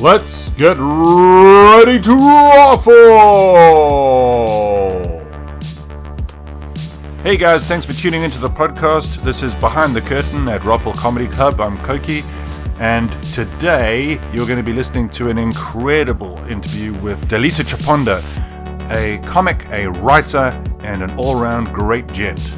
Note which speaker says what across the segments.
Speaker 1: Let's get ready to ROFL! Hey guys, thanks for tuning into the podcast. This is Behind the Curtain at ROFL Comedy Club. I'm Cokey, and today you're going to be listening to an incredible interview with DALISO Chaponda, a comic, a writer, and an all-round great gent.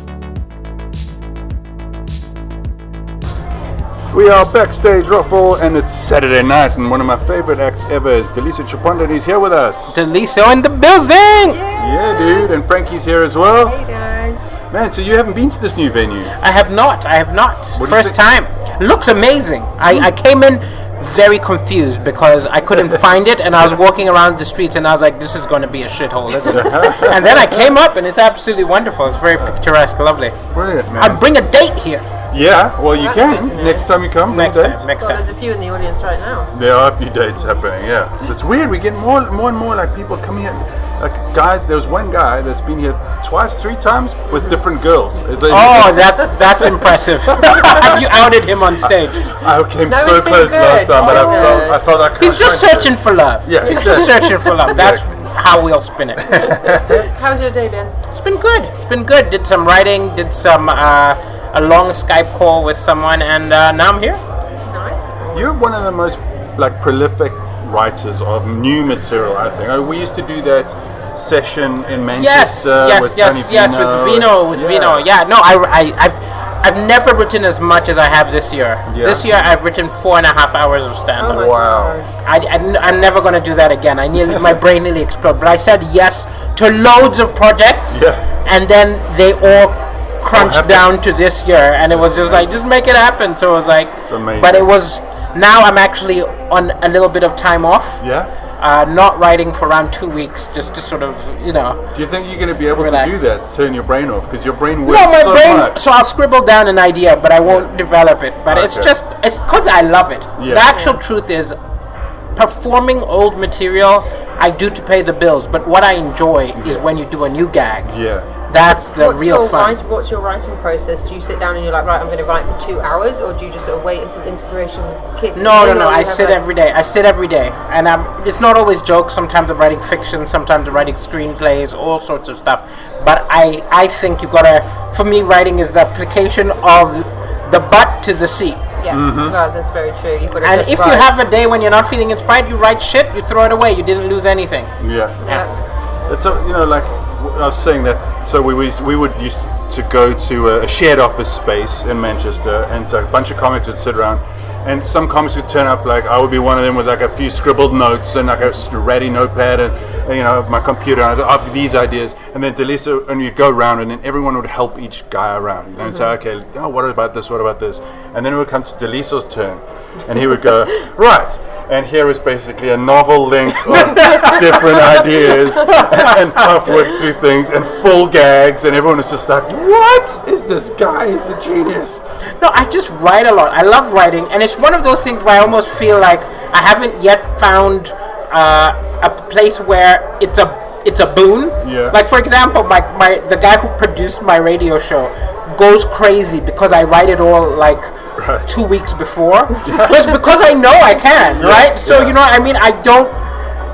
Speaker 1: We are backstage ROFL, and it's Saturday night, and one of my favorite acts ever is DALISO Chaponda, and he's here with us.
Speaker 2: DALISO in the building!
Speaker 1: Yeah, dude, and Franki's here as well.
Speaker 3: Hey guys.
Speaker 1: Man, so you haven't been to this new venue?
Speaker 2: I have not.
Speaker 1: What
Speaker 2: First time. Looks amazing. I came in very confused because I couldn't find it, and I was walking around the streets and I was like, this is going to be a shithole, isn't it? And then I came up and it's absolutely wonderful. It's very picturesque, lovely.
Speaker 1: Brilliant, man.
Speaker 2: I'd bring a date here.
Speaker 1: Yeah, well, you
Speaker 3: That's
Speaker 1: can.
Speaker 3: good to know.
Speaker 1: Next time you come.
Speaker 2: Next time.
Speaker 3: There's a few in the audience right now.
Speaker 1: There are a few dates happening, yeah. It's weird. We get more and more like people coming here. Like guys, there was one guy that's been here twice, 3 times with different girls.
Speaker 2: That's impressive. Have you outed him on stage?
Speaker 1: I came
Speaker 3: No,
Speaker 1: so
Speaker 3: he's been
Speaker 1: close
Speaker 3: good.
Speaker 1: last time, but
Speaker 3: He's
Speaker 1: I thought I could.
Speaker 2: He's just searching for love.
Speaker 1: Yeah,
Speaker 2: he's just searching for love. That's how we'll spin it.
Speaker 3: How's your day been?
Speaker 2: It's been good. It's been good. Did some writing. Did some a long Skype call with someone, and now I'm here.
Speaker 3: Nice.
Speaker 1: You're one of the most like prolific writers of new material, I think. We used to do that session in Manchester with Tony Vino.
Speaker 2: Vino. Yeah, no, I've never written as much as I have this year.
Speaker 1: Yeah.
Speaker 2: This year I've written 4.5 hours of stand-up.
Speaker 3: Oh my
Speaker 1: Wow.
Speaker 3: God.
Speaker 2: I'm never going to do that again. My brain nearly exploded. But I said yes to loads of projects, and then they all crunched down to this year, and it was just like, just make it happen. So it was like,
Speaker 1: it's amazing.
Speaker 2: But it was, now I'm actually on a little bit of time off.
Speaker 1: Yeah.
Speaker 2: Not writing for around 2 weeks, just to sort of,
Speaker 1: Do you think you're going to be able
Speaker 2: relax.
Speaker 1: to do that? Turn your brain off, because your brain works
Speaker 2: No, my
Speaker 1: so
Speaker 2: brain.
Speaker 1: much.
Speaker 2: So I'll scribble down an idea, but I won't develop it. But it's
Speaker 1: Okay.
Speaker 2: it's because I love it.
Speaker 1: Yeah.
Speaker 2: The actual truth is, performing old material, I do to pay the bills. But what I enjoy is when you do a new gag.
Speaker 1: Yeah.
Speaker 2: That's the real fun.
Speaker 3: What's your writing process? Do you sit down and you're like, right, I'm going to write for 2 hours, or do you just sort of wait until inspiration kicks in?
Speaker 2: No.
Speaker 3: or you
Speaker 2: I
Speaker 3: have
Speaker 2: sit every day. And it's not always jokes. Sometimes I'm writing fiction. Sometimes I'm writing screenplays. All sorts of stuff. But I think you gotta. For me, writing is the application of the butt to the seat.
Speaker 3: Yeah, no, that's very true. You've got to
Speaker 2: And
Speaker 3: just
Speaker 2: if
Speaker 3: write.
Speaker 2: you have a day when you're not feeling inspired, you write shit. You throw it away. You didn't lose anything.
Speaker 1: Yeah.
Speaker 3: Yeah.
Speaker 1: It's like I was saying that. So we would used to go to a shared office space in Manchester, and so a bunch of comics would sit around, and some comics would turn up. Like I would be one of them with like a few scribbled notes and like a ready notepad and my computer. And I have these ideas, and then DALISO, and you go around, and then everyone would help each guy around, and say, okay, what about this? What about this? And then it would come to DALISO's turn, and he would go, right. And here is basically a novel length of different ideas and I've worked through things and full gags, and everyone is just like, what is this guy? He's a genius.
Speaker 2: No, I just write a lot. I love writing, and it's one of those things where I almost feel like I haven't yet found a place where it's a boon.
Speaker 1: Yeah.
Speaker 2: Like for example, the guy who produced my radio show goes crazy because I write it all like 2 weeks before. It's because I know I can, right? So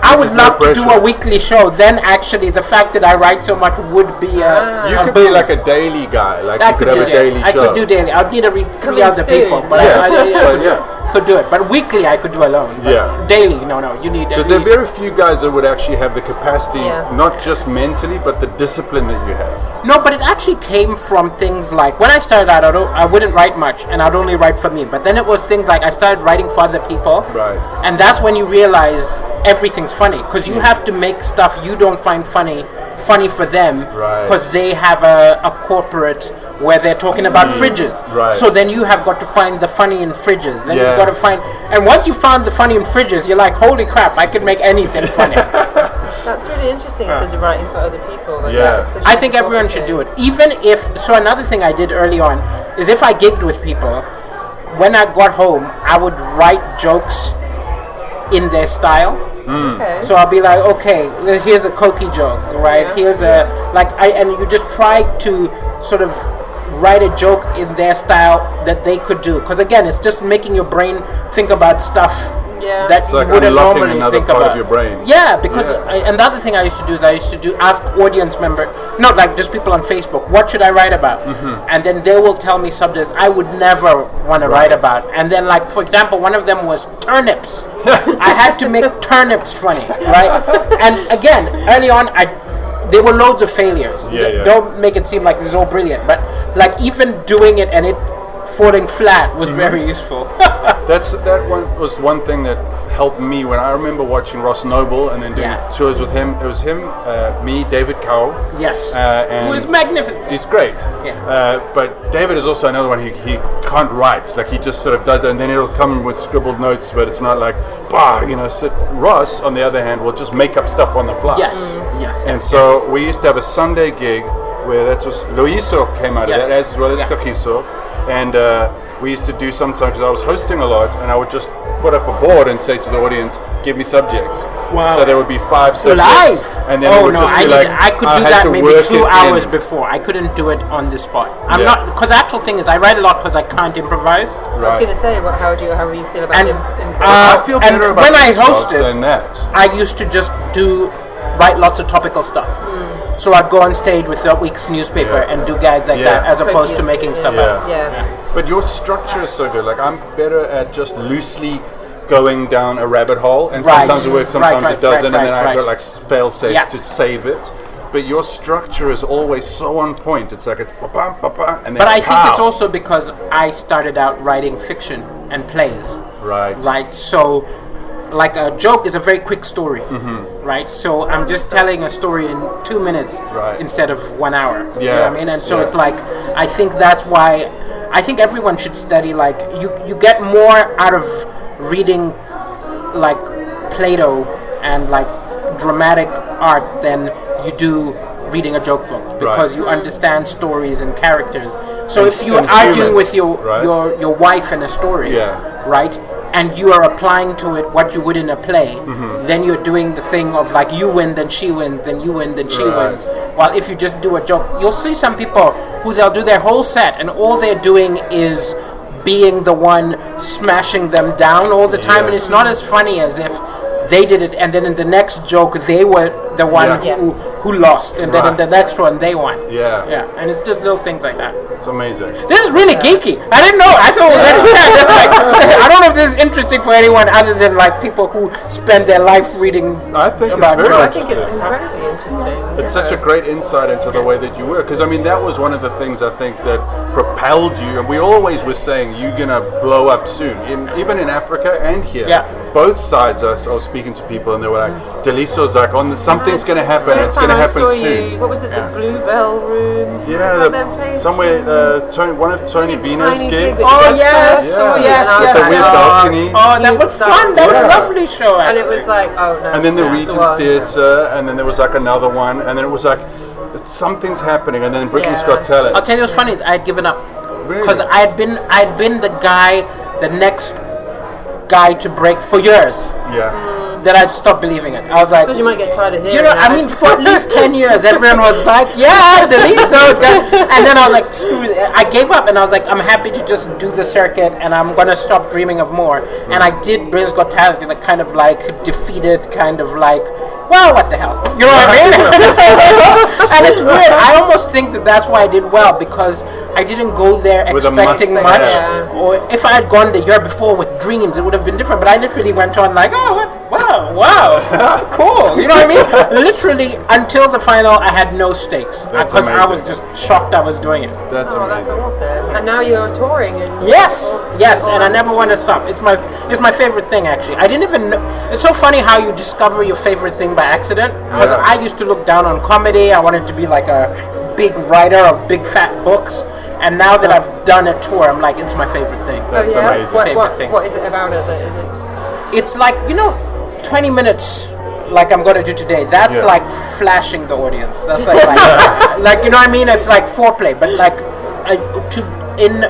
Speaker 2: I would love to do a weekly show. Then actually, the fact that I write so much would be
Speaker 1: You could be like a daily guy. Like you could have a daily show.
Speaker 2: I could do daily. I'd need to read 3 other people, but I could do it. But weekly, I could do alone. But daily, no, you need.
Speaker 1: Because there are very few guys that would actually have the capacity, not just mentally, but the discipline that you have.
Speaker 2: No, but it actually came from things like when I started out, I wouldn't write much, and I'd only write for me. But then it was things like I started writing for other people,
Speaker 1: right?
Speaker 2: And that's when you realize everything's funny, because you have to make stuff you don't find funny for them, because they have a corporate where they're talking about fridges.
Speaker 1: Right.
Speaker 2: So then you have got to find the funny in fridges. Then you've got to find, and once you found the funny in fridges, you're like, holy crap, I could make anything funny.
Speaker 3: That's really interesting in terms of writing for other people. Like
Speaker 2: I think everyone should do it. Even if, so another thing I did early on is if I gigged with people, when I got home, I would write jokes in their style.
Speaker 3: Okay.
Speaker 2: So I'll be like, okay, here's a Cokey joke, right? Here's and you just try to sort of write a joke in their style that they could do. Because again, it's just making your brain think about stuff
Speaker 3: Yeah.
Speaker 2: that
Speaker 1: It's
Speaker 2: you
Speaker 1: like
Speaker 2: wouldn't
Speaker 1: unlocking
Speaker 2: normally
Speaker 1: another
Speaker 2: think
Speaker 1: part
Speaker 2: about.
Speaker 1: of your brain.
Speaker 2: Yeah, because
Speaker 1: Yeah.
Speaker 2: and the other thing I used to do is ask audience member, not like just people on Facebook, what should I write about? And then they will tell me subjects I would never want to write about. And then, like, for example, one of them was turnips. I had to make turnips funny, right? And again, early on, there were loads of failures.
Speaker 1: Yeah.
Speaker 2: Don't make it seem like this is all brilliant, but like even doing it and it falling flat was very useful.
Speaker 1: That was one thing that helped me when I remember watching Ross Noble and then doing tours with him. It was him, me, David Cowell.
Speaker 2: Yes.
Speaker 1: And
Speaker 2: Who is magnificent.
Speaker 1: he's great.
Speaker 2: Yeah.
Speaker 1: But David is also another one. He can't write. Like he just sort of does it, and then he'll come with scribbled notes, but it's not like, Ross, on the other hand, will just make up stuff on the fly.
Speaker 2: Yes. Yes.
Speaker 1: And so we used to have a Sunday gig where that was Loiso came out of that, as well as Kakiso. And we used to do sometimes, because I was hosting a lot, and I would just put up a board and say to the audience, give me subjects.
Speaker 2: Wow.
Speaker 1: So there would be 5 subjects.
Speaker 2: Live?
Speaker 1: And then it would just be like,
Speaker 2: I could
Speaker 1: I
Speaker 2: do
Speaker 1: had
Speaker 2: that
Speaker 1: to
Speaker 2: maybe
Speaker 1: work
Speaker 2: 2
Speaker 1: it
Speaker 2: hours
Speaker 1: in.
Speaker 2: before. I couldn't do it on the spot. I'm
Speaker 1: Yeah.
Speaker 2: not, because the actual thing is I write a lot because I can't improvise.
Speaker 3: I was going to say, how do you feel about
Speaker 2: And,
Speaker 1: I feel
Speaker 2: and
Speaker 1: better about
Speaker 2: when I
Speaker 1: this podcast
Speaker 2: hosted,
Speaker 1: than that.
Speaker 2: I used to just write lots of topical stuff. So I'd go on stage with that week's newspaper and do gags like that, as opposed to making stuff up.
Speaker 3: Yeah.
Speaker 1: But your structure is so good. Like I'm better at just loosely going down a rabbit hole, and sometimes it works, sometimes it doesn't, and then I've got like fail safes to save it. But your structure is always so on point. It's like it's and then
Speaker 2: But I think it's also because I started out writing fiction and plays. Right. So, like a joke is a very quick story. Right. So I'm just telling a story in 2 minutes instead of 1 hour.
Speaker 1: Yeah.
Speaker 2: You know what I mean? And so it's like, I think that's why I think everyone should study, like, you get more out of reading like Plato and like dramatic art than you do reading a joke book, because you understand stories and characters. So
Speaker 1: And-
Speaker 2: if you're
Speaker 1: and
Speaker 2: arguing
Speaker 1: human,
Speaker 2: with your wife in a story, right, and you are applying to it what you would in a play, then you're doing the thing of like you win, then she wins, then you win, then she wins. While if you just do a joke, you'll see some people who they'll do their whole set and all they're doing is being the one smashing them down all the time, and it's not as funny as if they did it and then in the next joke they were the one who lost, and then in the next one they won. And it's just little things like that.
Speaker 1: It's amazing.
Speaker 2: This is really geeky. I didn't know. I thought I don't know if this is interesting for anyone other than like people who spend their life reading.
Speaker 1: I think
Speaker 2: about
Speaker 1: it's very
Speaker 3: I think it's incredibly interesting.
Speaker 1: It's such a great insight into the way that you work, because I mean that was one of the things I think that propelled you, and we always were saying you're gonna blow up soon, even in Africa and here. Both sides I was speaking to people and they were like, DALISO's like something's gonna happen, it's gonna happen soon.
Speaker 3: What was it, the Bluebell Room?
Speaker 1: Somewhere one of Tony Vino's gigs.
Speaker 2: Oh yes,
Speaker 1: With the weird balcony.
Speaker 2: Oh, that was fun. That was a lovely show.
Speaker 3: And it was like, oh no.
Speaker 1: And then the Regent Theatre, and then there was like another one, and then it was like something's happening, and then Britain's Got Talent.
Speaker 2: I'll tell you what's funny is I had given up because
Speaker 1: Really?
Speaker 2: I'd been the next guy to break for years. Then I'd stopped believing it. I was like,
Speaker 3: because you might get tired of hearing
Speaker 2: you know,
Speaker 3: that.
Speaker 2: I mean, for at least 10 years, everyone was like, yeah, DALISO's good. And then I was like, screw it. I gave up and I was like, I'm happy to just do the circuit and I'm going to stop dreaming of more. And I did Britain's Got Talent in a kind of like defeated, kind of like, well, what the hell? You know what I mean? And it's weird. I almost think that's why I did well, because I didn't go there expecting much. Or if I had gone the year before with dreams, it would have been different. But I literally went on like, oh, wow, cool. You know what I mean? Literally, until the final, I had no stakes. Because I was just shocked I was doing it.
Speaker 1: That's amazing.
Speaker 3: That's awesome. And now you're touring. And
Speaker 2: Yes, and I never want to stop. It's my favorite thing, actually. I didn't even know. It's so funny how you discover your favorite thing by accident. Because I used to look down on comedy. I wanted to be like a big writer of big fat books. And now that I've done a tour, I'm like, it's my favorite thing.
Speaker 1: That's amazing.
Speaker 3: What is it about it that
Speaker 2: It's like, 20 minutes like I'm going to do today. That's like flashing the audience. That's like, like, you know what I mean? It's like foreplay. But like, in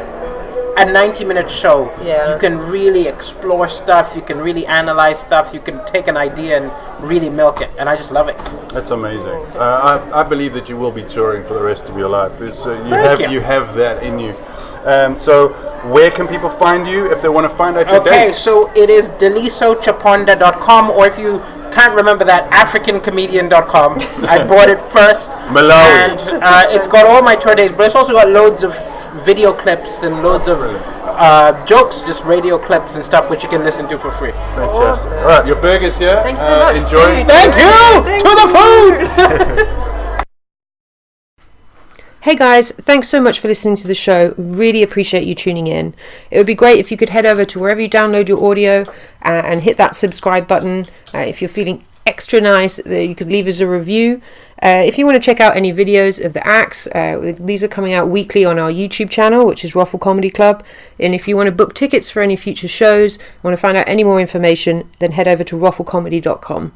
Speaker 2: a 90-minute show, you can really explore stuff. You can really analyze stuff. You can take an idea and really milk it. And I just love it.
Speaker 1: That's amazing. I believe that you will be touring for the rest of your life. You have that in you. So where can people find you if they want to find out your
Speaker 2: Okay,
Speaker 1: dates?
Speaker 2: so it is DALISOCHAPONDA.com, or if you can't remember that, AfricanComedian.com. I bought it first.
Speaker 1: Malawi.
Speaker 2: And it's got all my tour dates, but it's also got loads of video clips and loads of jokes, just radio clips and stuff, which you can listen to for free.
Speaker 1: Fantastic. All right, your burger's here.
Speaker 3: Thanks so much.
Speaker 1: Enjoy.
Speaker 3: Food.
Speaker 2: Thank you!
Speaker 3: Thank
Speaker 2: To the food!
Speaker 3: Hey guys, thanks so much for listening to the show. Really appreciate you tuning in. It would be great if you could head over to wherever you download your audio and hit that subscribe button. If you're feeling extra nice, you could leave us a review. If you want to check out any videos of the acts, these are coming out weekly on our YouTube channel, which is ROFL Comedy Club. And if you want to book tickets for any future shows, want to find out any more information, then head over to roflcomedy.com.